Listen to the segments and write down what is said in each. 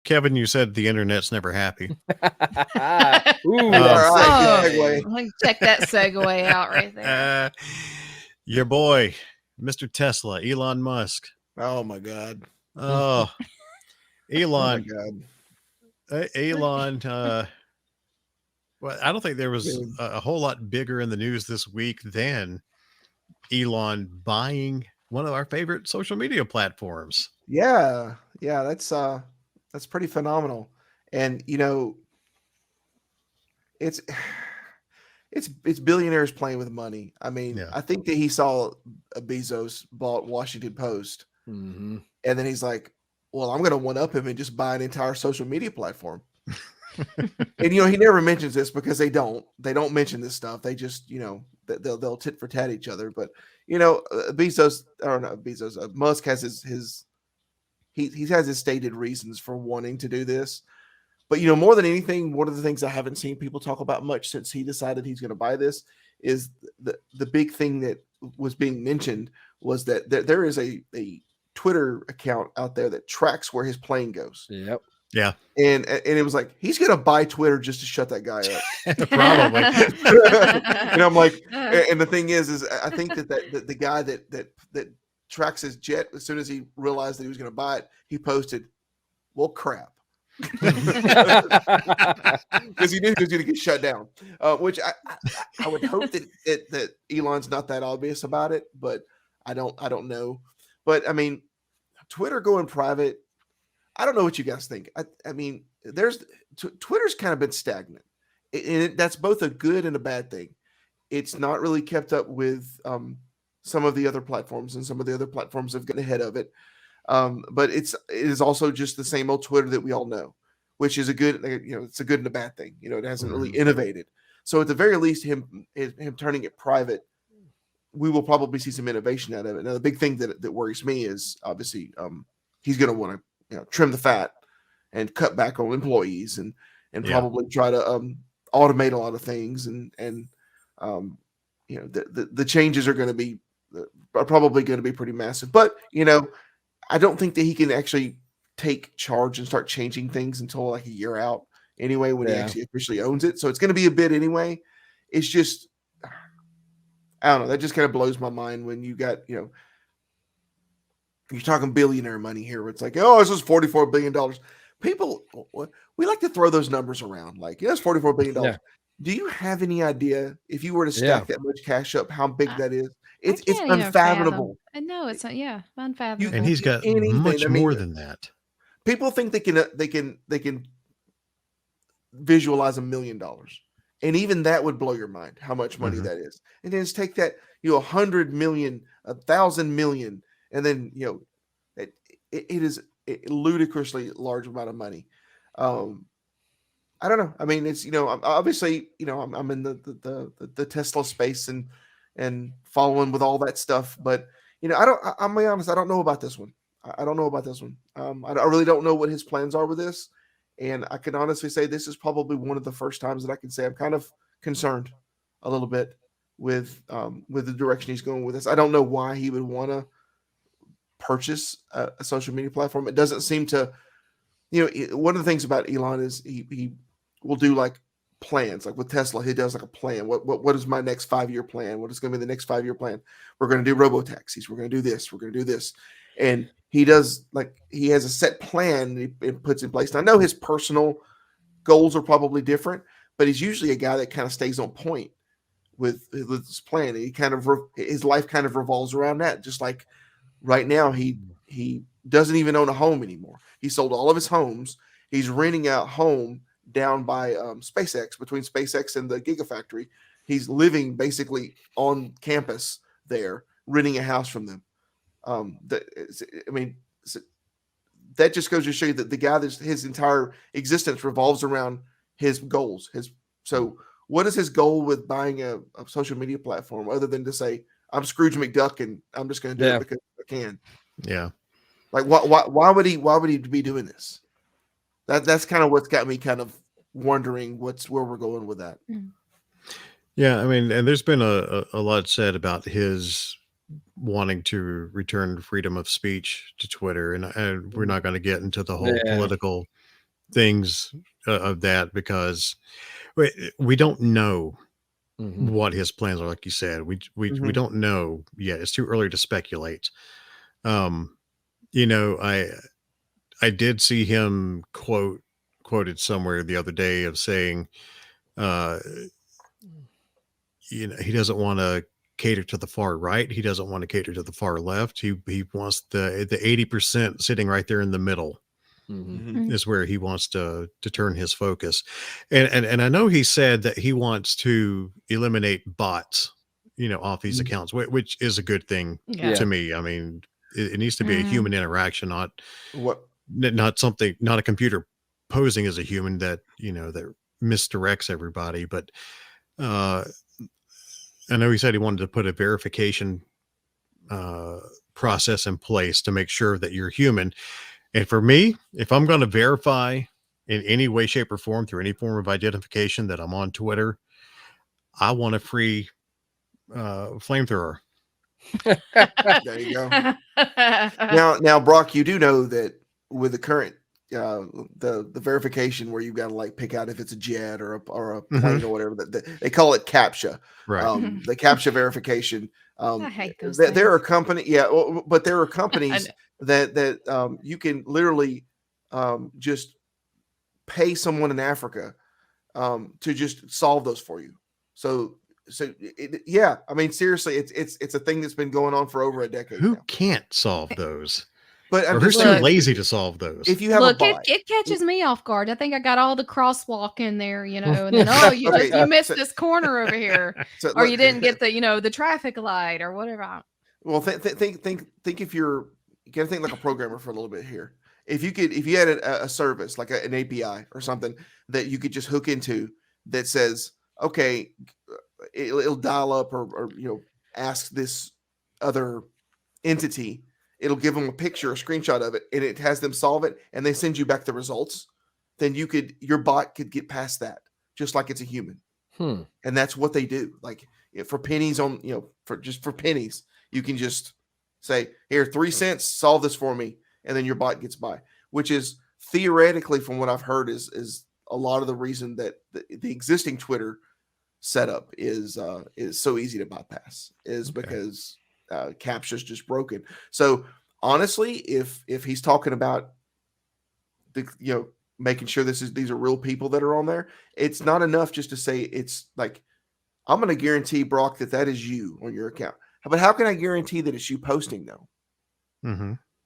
Kevin, you said the internet's never happy. Ooh, All right, Oh, good segue. like, check that segue out right there. Your boy, Mr. Tesla, Elon Musk. Oh my God. Oh, Oh my Elon, God. Elon. Well, I don't think there was Dude. a whole lot bigger in the news this week than Elon buying one of our favorite social media platforms. Yeah, that's pretty phenomenal. And it's it's billionaires playing with money. I mean, Yeah. I think that he saw Bezos bought Washington Post, Mm-hmm. and then he's like, "Well, I'm going to one up him and just buy an entire social media platform." And he never mentions this because they don't mention this stuff. They just they'll tit for tat each other. But Bezos, or not Bezos, Musk has his he has his stated reasons for wanting to do this. But more than anything, one of the things I haven't seen people talk about much since he decided he's going to buy this is the big thing that was being mentioned was that there is a Twitter account out there that tracks where his plane goes. Yep. Yeah. And it was like, he's going to buy Twitter just to shut that guy up. Probably. And I'm like, and the thing is I think that the guy that tracks his jet, as soon as he realized that he was going to buy it, he posted, "Well, crap." Because he knew he was going to get shut down, which I would hope that Elon's not that obvious about it, but I don't know. But I mean, Twitter going private, I don't know what you guys think. I mean, Twitter's kind of been stagnant, and that's both a good and a bad thing. It's not really kept up with some of the other platforms, and some of the other platforms have gotten ahead of it. But it is also just the same old Twitter that we all know, which is a good, it's a good and a bad thing. It hasn't really innovated. So at the very least, him turning it private, we will probably see some innovation out of it. Now, the big thing that worries me is obviously he's going to want to trim the fat and cut back on employees and probably try to automate a lot of things and the changes are going to be probably going to be pretty massive. But I don't think that he can actually take charge and start changing things until like a year out anyway, when he actually officially owns it. So it's going to be a bit anyway. It's just, I don't know. That just kind of blows my mind when you got, you're talking billionaire money here. Where it's like, oh, this is $44 billion. People, we like to throw those numbers around. Like, it's $44 billion. Yeah. Do you have any idea if you were to stack that much cash up, how big that is? It's unfathomable. I know it's not, unfathomable. And he's got much more than that. People think they can visualize $1 million, and even that would blow your mind how much money that is. And then just take that 100 million, 1,000 million, and then it is a ludicrously large amount of money. I don't know. I mean, it's obviously I'm in the Tesla space and following with all that stuff, but I'm be honest, I don't know about this one. I don't know about this one. I really don't know what his plans are with this, and I can honestly say this is probably one of the first times that I can say I'm kind of concerned a little bit with the direction he's going with this. I don't know why he would want to purchase a social media platform. It doesn't seem to, one of the things about Elon is he will do like plans, like with Tesla, he does like a plan. What is my next 5-year plan? What is going to be the next 5-year plan? We're going to do robo-taxis. We're going to do this. We're going to do this. And he does, like, he has a set plan he puts in place. And I know his personal goals are probably different, but he's usually a guy that kind of stays on point with his plan. He kind of, his life kind of revolves around that. Just like right now, he doesn't even own a home anymore. He sold all of his homes. He's renting out home down by SpaceX, between SpaceX and the Gigafactory. He's living basically on campus there, renting a house from them. That just goes to show you that the guy, his entire existence revolves around his goals. So what is his goal with buying a social media platform other than to say, I'm Scrooge McDuck and I'm just going to do it because I can? Yeah. Like why would he be doing this? That's kind of what's got me kind of wondering where we're going with that. Yeah, I mean, and there's been a lot said about his wanting to return freedom of speech to Twitter, and we're not going to get into the whole political things of that because we don't know what his plans are. Like you said, we don't know yet. It's too early to speculate. You know, I did see him quoted somewhere the other day of saying, you know, he doesn't want to cater to the far right. He doesn't want to cater to the far left. He wants the 80% sitting right there in the middle. Is where he wants to turn his focus. And I know he said that he wants to eliminate bots, you know, off these accounts, which is a good thing to me. I mean, it needs to be a human interaction, not something, not a computer posing as a human that, you know, that misdirects everybody. But I know he said he wanted to put a verification process in place to make sure that you're human. And for me, if I'm going to verify in any way, shape, or form through any form of identification that I'm on Twitter, I want a free flamethrower. There you go. Now, Brock, you do know that with the current the verification where you've got to like pick out if it's a jet or a plane or whatever, that they call it CAPTCHA. Right. The CAPTCHA verification. I hate those there are things. companies, but there are companies that you can literally just pay someone in Africa to just solve those for you. So I mean, seriously, it's a thing that's been going on for over a decade. Who now. can't solve those? But or who's too lazy to solve those? If you have Look, a bot, it catches me off guard. I think I got all the crosswalk in there, you know, and then you missed this corner over here, or you didn't get the the traffic light or whatever. Well, think if you got to think like a programmer for a little bit here. If you had a service like an API or something that you could just hook into that says, okay, it'll dial up or ask this other entity. It'll give them a picture, a screenshot of it, and it has them solve it, and they send you back the results. Then your bot could get past that, just like it's a human. And that's what they do. Like for pennies for pennies, you can just say, here, 3 cents, solve this for me, and then your bot gets by. Which is theoretically, from what I've heard, is a lot of the reason that the existing Twitter setup is so easy to bypass because CAPTCHA's just broken. So honestly, if he's talking about making sure these are real people that are on there, it's not enough just to say it's like, I'm going to guarantee, Brock, that is you on your account. But how can I guarantee that it's you posting though?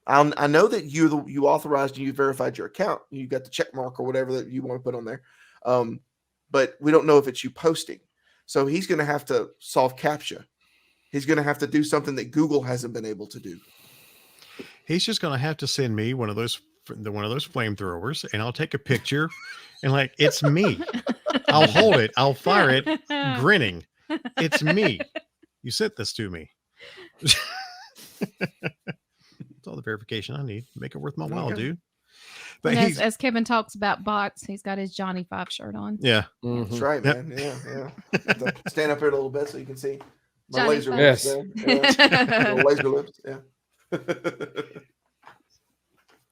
I know that you authorized and you verified your account. You got the check mark or whatever that you want to put on there. But we don't know if it's you posting. So he's going to have to solve CAPTCHA. He's going to have to do something that Google hasn't been able to do. He's just going to have to send me one of those flamethrowers, and I'll take a picture, and like, it's me. I'll hold it. I'll fire it, grinning. It's me. You sent this to me. It's all the verification I need to make it worth my while, dude. But as Kevin talks about bots, he's got his Johnny 5 shirt on. Yeah. That's right, man. Yeah. Stand up here a little bit so you can see my Johnny laser 5. lips. Little laser lips. Yeah.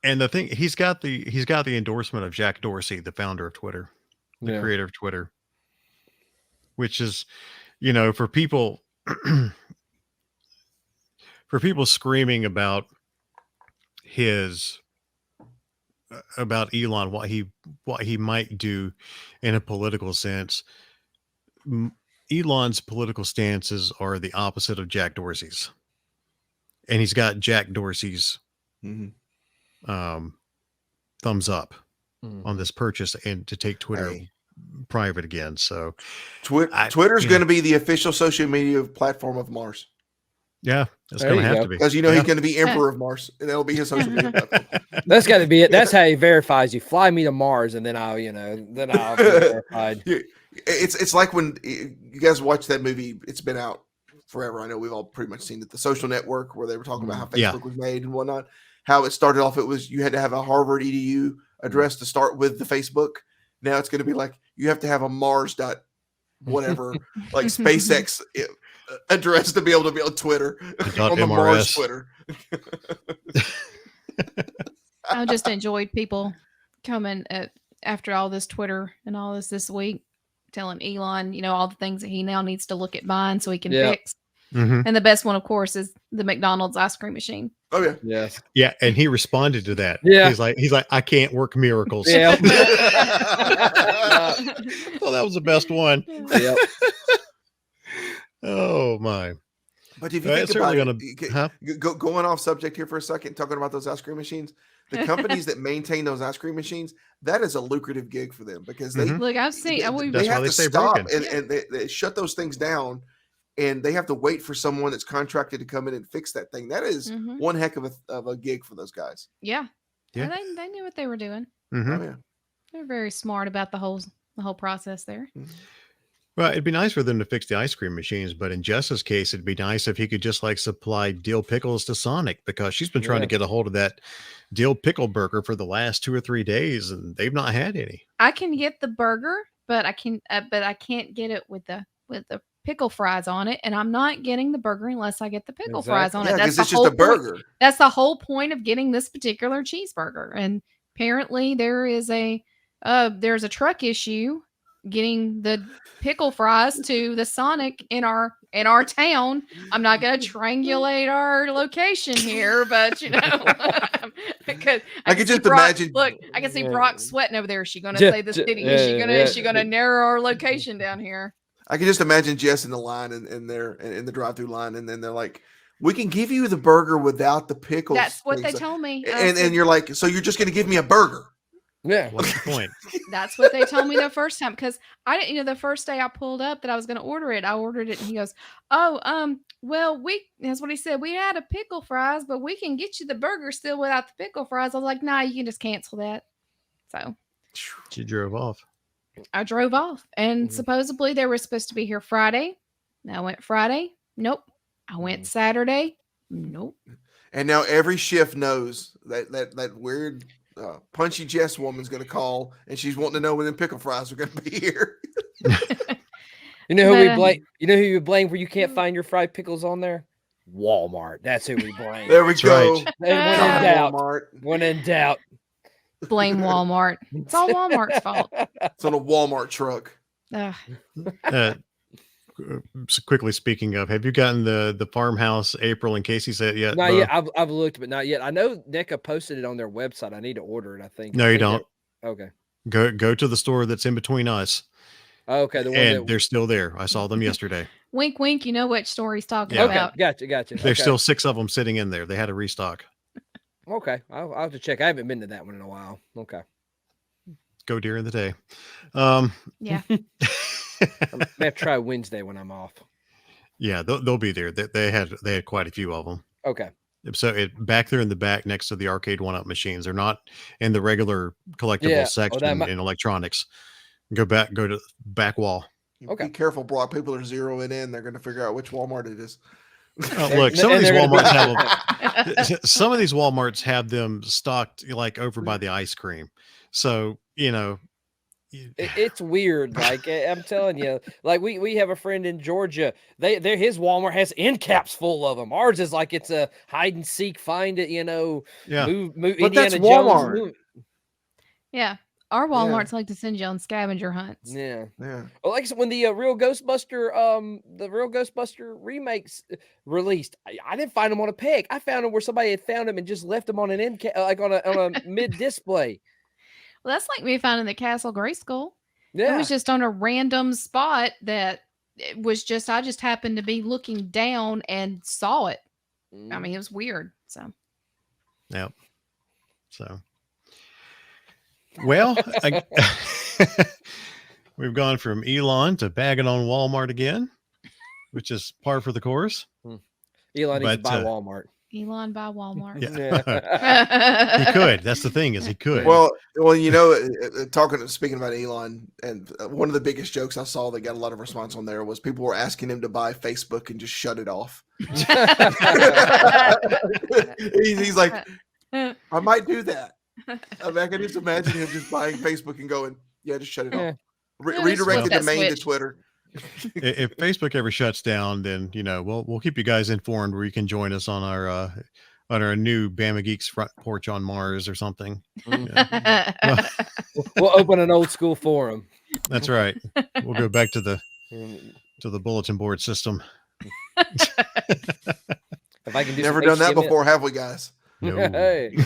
And the thing, he's got the endorsement of Jack Dorsey, the founder of Twitter, the creator of Twitter, which is, for people screaming about Elon, what he might do in a political sense. Elon's political stances are the opposite of Jack Dorsey's, and he's got Jack Dorsey's thumbs up on this purchase and to take Twitter private again. So Twitter's going to be the official social media platform of Mars. Yeah, it's going to have to be, because he's going to be emperor of Mars, and that'll be his social media platform. That's got to be it. That's how he verifies you. Fly me to Mars, and then I'll be verified. It's like when you guys watch that movie. It's been out forever. I know we've all pretty much seen it. The Social Network, where they were talking about how Facebook was made and whatnot. How it started off, it was you had to have a Harvard EDU address to start with the Facebook. Now it's going to be like you have to have a Mars whatever, like SpaceX address to be able to be on Twitter on the Mars Twitter. I just enjoyed people coming after all this Twitter and all this week, telling Elon, all the things that he now needs to look at buying so he can fix. Mm-hmm. And the best one, of course, is the McDonald's ice cream machine. Oh yeah, yes, yeah, and he responded to that. Yeah, he's like, I can't work miracles. Yeah, well, that was the best one. Yep. Oh my! But if you think about it, huh? Going off subject here for a second, talking about those ice cream machines, the companies that maintain those ice cream machines, that is a lucrative gig for them because they look. I've seen they have to stop and they shut those things down. And they have to wait for someone that's contracted to come in and fix that thing. That is one heck of a gig for those guys. Yeah. They knew what they were doing. Mm-hmm. Oh yeah, they're very smart about the whole process there. Well, it'd be nice for them to fix the ice cream machines, but in Jess's case, it'd be nice if he could just supply dill pickles to Sonic, because she's been trying to get a hold of that dill pickle burger for the last 2 or 3 days, and they've not had any. I can get the burger, but I can't get it with the pickle fries on it, and I'm not getting the burger unless I get the pickle fries on it. That's it's just a burger. That's the whole point of getting this particular cheeseburger. And apparently there is there's a truck issue getting the pickle fries to the Sonic in our town. I'm not going to triangulate our location here, but because I could just imagine. Look, I can see Brock sweating over there. Is she going to say the city? Is she going to narrow our location down here? I can just imagine Jess in the line in the drive-through line, and then they're like, "We can give you the burger without the pickles." That's what they told me. And you're like, "So you're just going to give me a burger?" Yeah. What's the point? That's what they told me the first time, because I didn't. The first day I pulled up that I was going to order it, I ordered it, and he goes, "Oh, well, that's what he said. We had a pickle fries, but we can get you the burger still without the pickle fries." I was like, "Nah, you can just cancel that." So she drove off. I drove off, and supposedly they were supposed to be here Friday. I went Friday. Nope. I went Saturday. Nope. And now every shift knows that weird punchy Jess woman's going to call, and she's wanting to know when the pickle fries are going to be here. You know who we blame? You know who you blame where you can't find your fried pickles on there? Walmart. That's who we blame. There we go. Right. When in doubt. Walmart. When in doubt. Blame Walmart. It's all Walmart's fault. It's on a Walmart truck. So quickly speaking of, have you gotten the farmhouse April and Casey set yet? Not yet. I've looked, but not yet. I know NECA posted it on their website. I need to order it, I think. No, you don't. Okay. Go to the store that's in between us. Okay. The one they're still there. I saw them yesterday. Wink, wink. You know which store he's talking about. Gotcha. There's still 6 of them sitting in there. They had a restock. Okay. I'll have to check. I haven't been to that one in a while. Okay. Go during the day. Yeah. I may have to try Wednesday when I'm off. Yeah, they'll be there. They had quite a few of them. Okay. So back there in the back next to the arcade 1-up machines. They're not in the regular collectible section in electronics. Go to the back wall. Okay. Be careful, Brock. People are zeroing in. They're going to figure out which Walmart it is. Look, some of these Walmarts have them. Some of these Walmarts have them stocked over by the ice cream. So it's weird. Like I'm telling you, like we have a friend in Georgia. His Walmart has end caps full of them. Ours is like it's a hide and seek, find it. Yeah. Move but Indiana that's Walmart. Jones. Yeah. Our Walmarts like to send you on scavenger hunts. Yeah. Yeah. Well, like when the real Ghostbuster remakes released, I didn't find them on a peg. I found them where somebody had found them and just left them on an end cap, like on a mid display. Well, that's like me finding the Castle Grayskull. Yeah. It was just on a random spot that it was just, I just happened to be looking down and saw it. I mean, it was weird. So. Yep. So. Well, we've gone from Elon to bagging on Walmart again, which is par for the course. Elon needs to buy Walmart. Elon buy Walmart. Yeah. He could. That's the thing, is he could. Well, speaking about Elon, and one of the biggest jokes I saw that got a lot of response on there was people were asking him to buy Facebook and just shut it off. He's like, I might do that. I can just imagine him just buying Facebook and going, "Yeah, just shut it off. Redirect the domain to Twitter." If Facebook ever shuts down, then we'll keep you guys informed where you can join us on our new Bama Geeks front porch on Mars or something. We'll open an old school forum. That's right. We'll go back to the bulletin board system. If I can do never done that HTML. before, have we, guys? No. Hey.